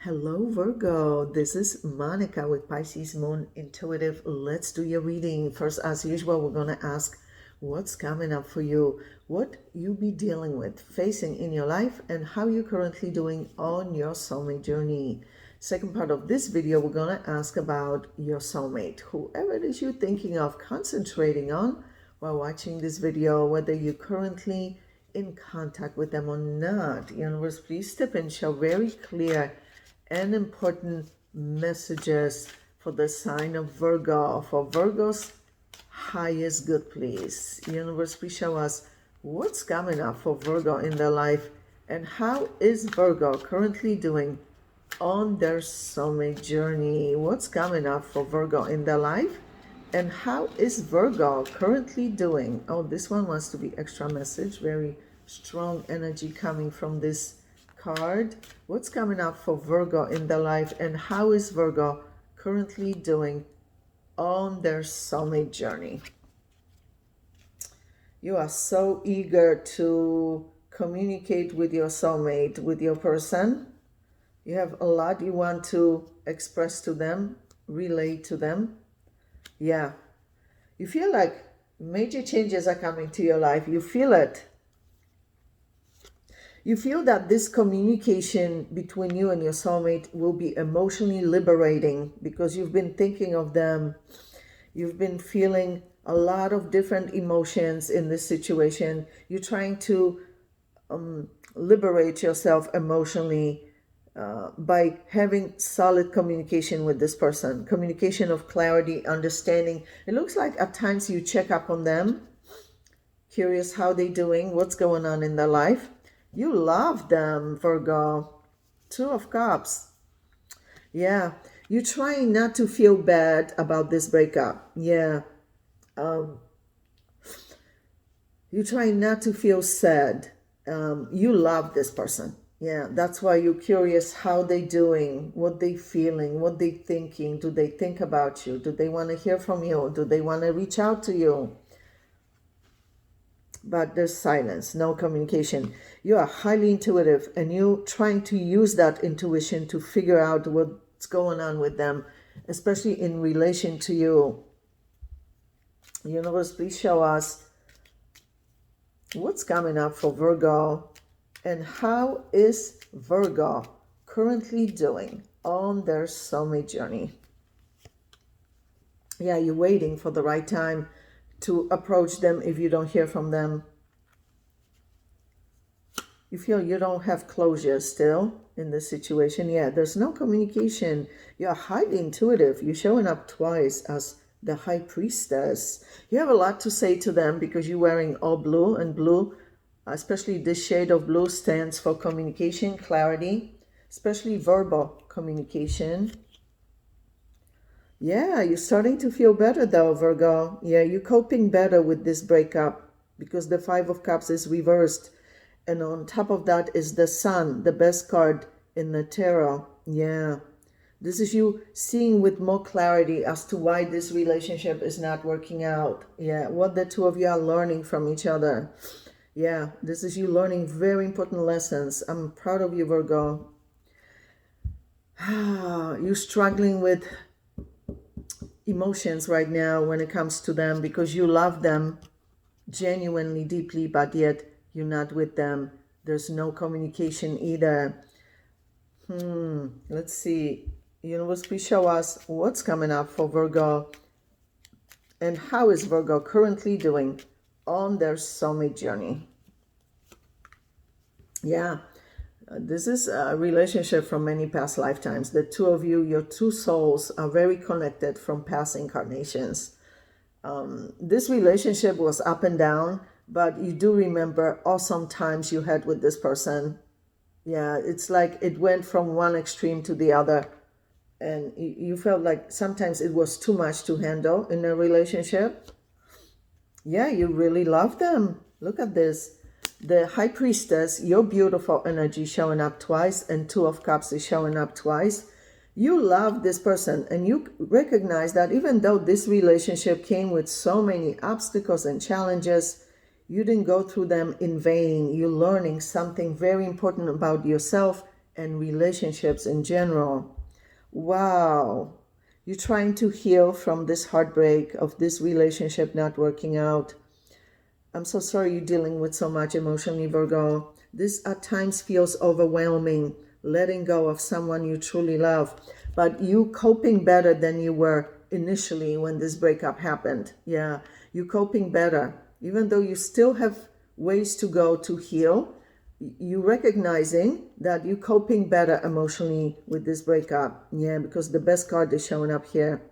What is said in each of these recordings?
Hello, Virgo. This is Monica with Pisces Moon Intuitive. Let's do your reading. First, as usual, we're going to ask what's coming up for you, what you be dealing with, facing in your life, and how you're currently doing on your soulmate journey. Second part of this video, we're going to ask about your soulmate, whoever it is you're thinking of concentrating on while watching this video, whether you're currently in contact with them or not. Universe, please step in, show very clear and important messages for the sign of Virgo, for Virgo's highest good, please. Universe, please show us what's coming up for Virgo in their life and how is Virgo currently doing on their soulmate journey. What's coming up for Virgo in their life and how is Virgo currently doing? Oh, this one wants to be extra message. Very strong energy coming from this card. What's coming up for Virgo in their life and how is Virgo currently doing on their soulmate journey? You are so eager to communicate with your soulmate, with your person. You have a lot you want to express to them, relay to them. Yeah, you feel like major changes are coming to your life. You feel it. You feel that this communication between you and your soulmate will be emotionally liberating because you've been thinking of them. You've been feeling a lot of different emotions in this situation. You're trying to liberate yourself emotionally by having solid communication with this person. Communication of clarity, understanding. It looks like at times you check up on them, curious how they're doing, what's going on in their life. You love them, Virgo. Two of Cups. Yeah. You're trying not to feel bad about this breakup. Yeah. You're trying not to feel sad. You love this person. Yeah. That's why you're curious how they doing, what they feeling, what they thinking. Do they think about you? Do they want to hear from you? Do they want to reach out to you? But there's silence, no communication. You are highly intuitive and you're trying to use that intuition to figure out what's going on with them, especially in relation to you. Universe, please show us what's coming up for Virgo and how is Virgo currently doing on their soulmate journey. Yeah, you're waiting for the right time to approach them if you don't hear from them. You feel you don't have closure still in this situation. Yeah, there's no communication. You're highly intuitive. You're showing up twice as the High Priestess. You have a lot to say to them because you're wearing all blue, and blue, especially this shade of blue, stands for communication, clarity, especially verbal communication. Yeah, you're starting to feel better though, Virgo. Yeah, you're coping better with this breakup because the Five of Cups is reversed. And on top of that is the Sun, the best card in the tarot. Yeah, this is you seeing with more clarity as to why this relationship is not working out. Yeah, what the two of you are learning from each other. Yeah, this is you learning very important lessons. I'm proud of you, Virgo. You're struggling with emotions right now when it comes to them because you love them genuinely, deeply, but yet you're not with them. There's no communication either. Let's see. Universe, please show us what's coming up for Virgo and how is Virgo currently doing on their soulmate journey. Yeah, this is a relationship from many past lifetimes. The two of you, your two souls, are very connected from past incarnations. This relationship was up and down, but you do remember awesome times you had with this person. Yeah, it's like it went from one extreme to the other. And you felt like sometimes it was too much to handle in a relationship. Yeah, you really love them. Look at this. The High Priestess, your beautiful energy showing up twice, and Two of Cups is showing up twice. You love this person and you recognize that even though this relationship came with so many obstacles and challenges, you didn't go through them in vain. You're learning something very important about yourself and relationships in general. Wow. You're trying to heal from this heartbreak of this relationship not working out. I'm so sorry you're dealing with so much emotionally, Virgo. This at times feels overwhelming, letting go of someone you truly love, but you coping better than you were initially when this breakup happened. Yeah, you coping better. Even though you still have ways to go to heal, you recognizing that you coping better emotionally with this breakup. Yeah, because the best card is showing up here.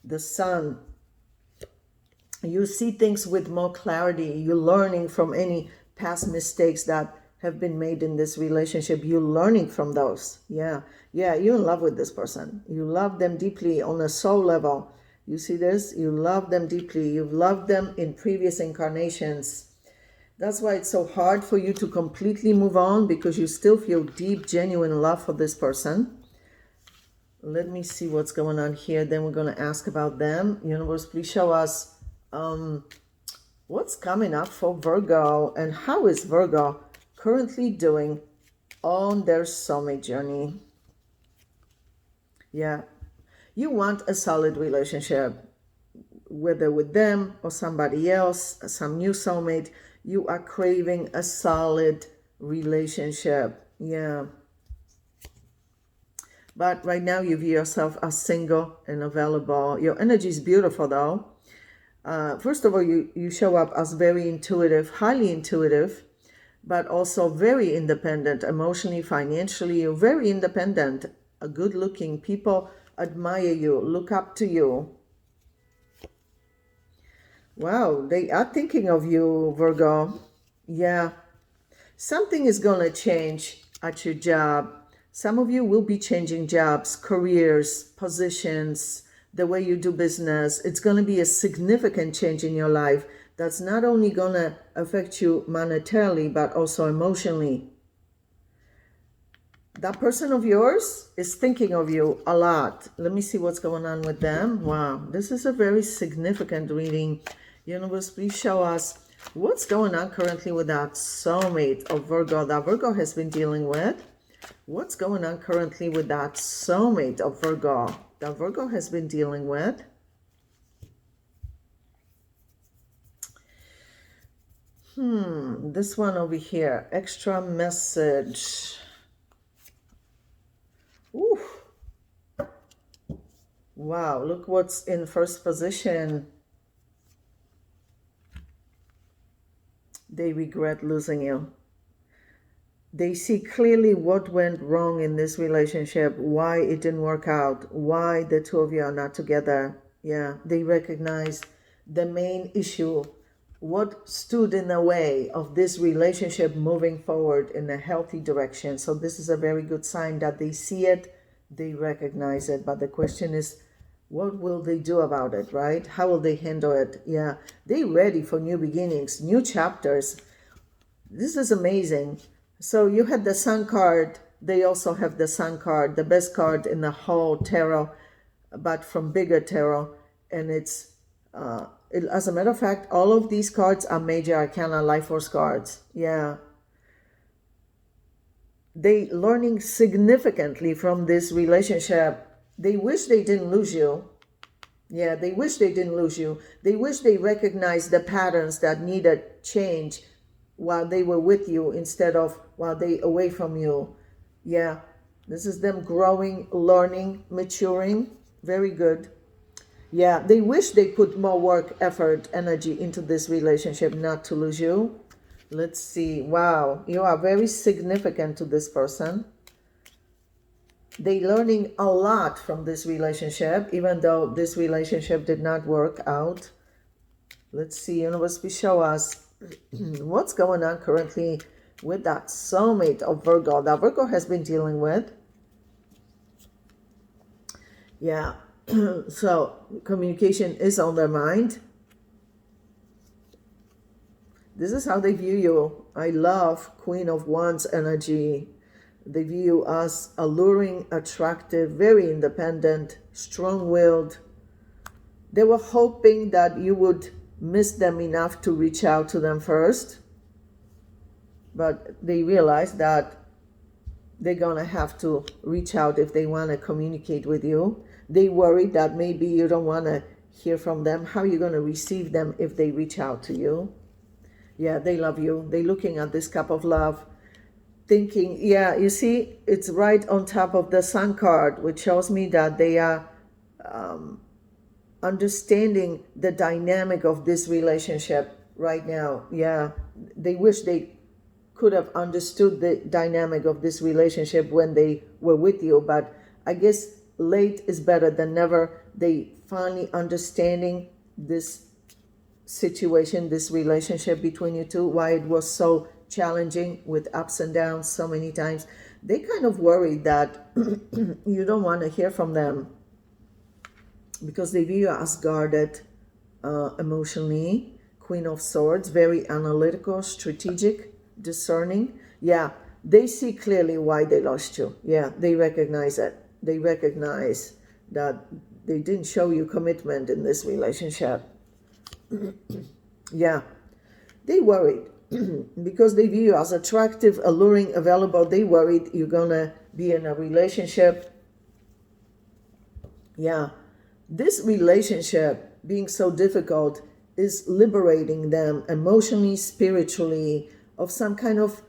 The Sun. You see things with more clarity. You're learning from any past mistakes that have been made in this relationship. You're learning from those. Yeah. You're in love with this person. You love them deeply on a soul level. You see this? You love them deeply. You've loved them in previous incarnations. That's why it's so hard for you to completely move on, because you still feel deep, genuine love for this person. Let me see what's going on here. Then we're going to ask about them. Universe, please show us what's coming up for Virgo, and how is Virgo currently doing on their soulmate journey. Yeah, you want a solid relationship, whether with them or somebody else, some new soulmate. You are craving a solid relationship. Yeah. But right now you view yourself as single and available. Your energy is beautiful though. First of all, you show up as very intuitive, highly intuitive, but also very independent emotionally, financially. You're very independent, good looking. People admire you, look up to you. Wow, they are thinking of you, Virgo. Yeah, something is going to change at your job. Some of you will be changing jobs, careers, positions, the way you do business. It's going to be a significant change in your life that's not only going to affect you monetarily, but also emotionally. That person of yours is thinking of you a lot. Let me see what's going on with them. Wow, this is a very significant reading. Universe, please show us what's going on currently with that soulmate of Virgo that Virgo has been dealing with. What's going on currently with that soulmate of Virgo that Virgo has been dealing with? This one over here, extra message. Ooh. Wow, look what's in first position. They regret losing you. They see clearly what went wrong in this relationship, why it didn't work out, why the two of you are not together. Yeah, they recognize the main issue, what stood in the way of this relationship moving forward in a healthy direction. So this is a very good sign that they see it, they recognize it. But the question is, what will they do about it, right? How will they handle it? Yeah, they're ready for new beginnings, new chapters. This is amazing. So you had the Sun card. They also have the Sun card, the best card in the whole tarot, but from bigger tarot. And it's, as a matter of fact, all of these cards are major arcana life force cards. Yeah. They learning significantly from this relationship. They wish they didn't lose you. Yeah, they wish they didn't lose you. They wish they recognized the patterns that needed change while they were with you instead of while they away from you. Yeah, this is them growing, learning, maturing. Very good. Yeah, they wish they put more work, effort, energy into this relationship not to lose you. Let's see. Wow, you are very significant to this person. They learning a lot from this relationship, even though this relationship did not work out. Let's see, universe, please show us what's going on currently with that soulmate of Virgo that Virgo has been dealing with. Yeah, so communication is on their mind. This is how they view you. I love Queen of Wands energy. They view you as alluring, attractive, very independent, strong-willed. They were hoping that you would miss them enough to reach out to them first. But they realized that they're going to have to reach out if they want to communicate with you. They worry that maybe you don't want to hear from them. How are you going to receive them if they reach out to you? Yeah, they love you. They're looking at this cup of love, thinking, yeah, you see, it's right on top of the Sun card, which shows me that they are understanding the dynamic of this relationship right now. Yeah, they wish they could have understood the dynamic of this relationship when they were with you, but I guess late is better than never. They finally understanding this situation, this relationship between you two, why it was so challenging with ups and downs so many times. They kind of worried that you don't want to hear from them because they view you as guarded emotionally. Queen of Swords, very analytical, strategic, discerning. Yeah, they see clearly why they lost you. Yeah, they recognize it. They recognize that they didn't show you commitment in this relationship. Yeah, they worried because they view you as attractive, alluring, available. They worried you're gonna be in a relationship. Yeah, this relationship being so difficult is liberating them emotionally, spiritually, of some kind of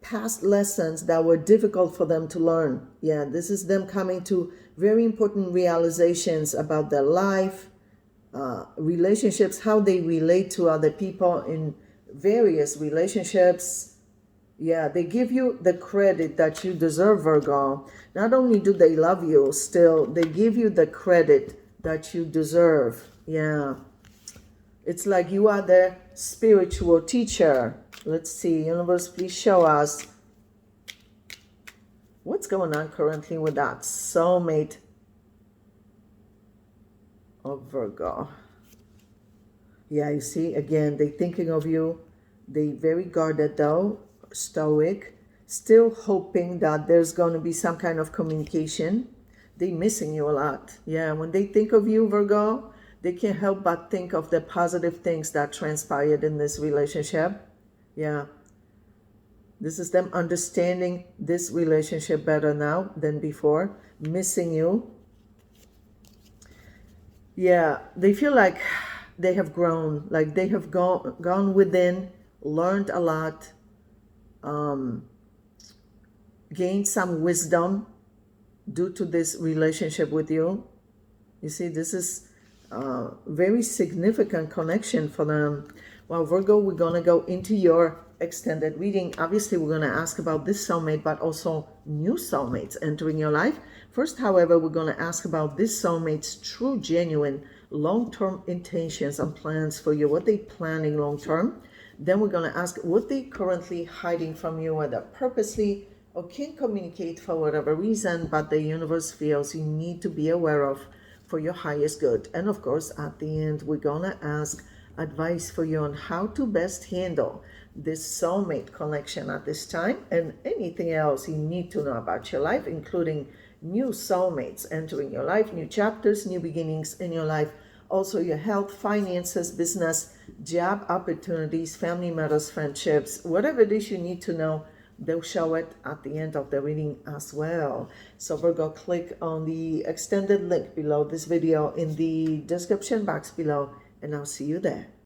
past lessons that were difficult for them to learn. Yeah, this is them coming to very important realizations about their life, relationships, how they relate to other people in various relationships. Yeah, they give you the credit that you deserve, Virgo. Not only do they love you, still, they give you the credit that you deserve. Yeah. It's like you are their spiritual teacher. Let's see, universe, please show us what's going on currently with that soulmate of Virgo. Yeah, you see, again, they thinking of you. They very guarded though, stoic, still hoping that there's going to be some kind of communication. They missing you a lot. Yeah, when they think of you, Virgo, they can't help but think of the positive things that transpired in this relationship. Yeah. This is them understanding this relationship better now than before, missing you. Yeah, they feel like they have grown, like they have gone within, learned a lot, gained some wisdom due to this relationship with you. You see, this is a very significant connection for them. Well, Virgo, we're going to go into your extended reading. Obviously, we're going to ask about this soulmate, but also new soulmates entering your life. First, however, we're going to ask about this soulmate's true, genuine, long-term intentions and plans for you. What they planning long-term. Then we're going to ask what they currently hiding from you, whether purposely or can't communicate for whatever reason, but the universe feels you need to be aware of for your highest good. And of course, at the end, we're gonna ask advice for you on how to best handle this soulmate connection at this time and anything else you need to know about your life, including new soulmates entering your life, new chapters, new beginnings in your life, also your health, finances, business, job opportunities, family matters, friendships, whatever it is you need to know. They'll show it at the end of the reading as well. So Virgo, click on the extended link below this video in the description box below, and I'll see you there.